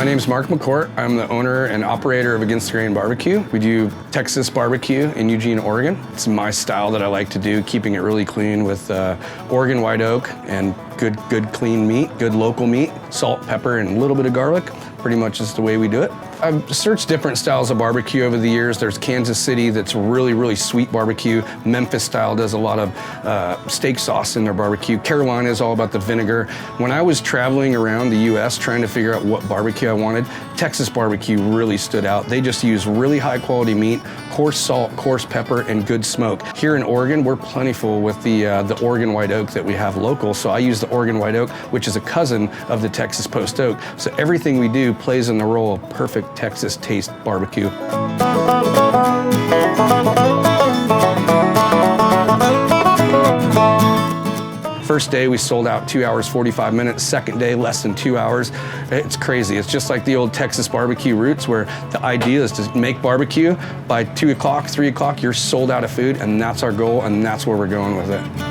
name's Mark McCourt. I'm the owner and operator of Against The Grain BBQ. We do Texas barbecue in Eugene, Oregon. It's my style that I like to do, keeping it really clean with Oregon white oak and good clean meat, good local meat, salt, pepper, and a little bit of garlic. Pretty much is the way we do it. I've searched different styles of barbecue over the years. There's Kansas City that's really sweet barbecue. Memphis style does a lot of steak sauce in their barbecue. Carolina is all about the vinegar. When I was traveling around the US trying to figure out what barbecue I wanted, Texas barbecue really stood out. They just use really high quality meat, coarse salt, coarse pepper, and good smoke. Here in Oregon, we're plentiful with the Oregon white oak that we have local. So I use the Oregon white oak, which is a cousin of the Texas post oak. So everything we do plays in the role of perfect Texas taste barbecue. First day we sold out 2 hours, 45 minutes. Second day, less than 2 hours. It's crazy. It's just like the old Texas barbecue roots where the idea is to make barbecue. By 2 o'clock, 3 o'clock, you're sold out of food, and that's our goal, and that's where we're going with it.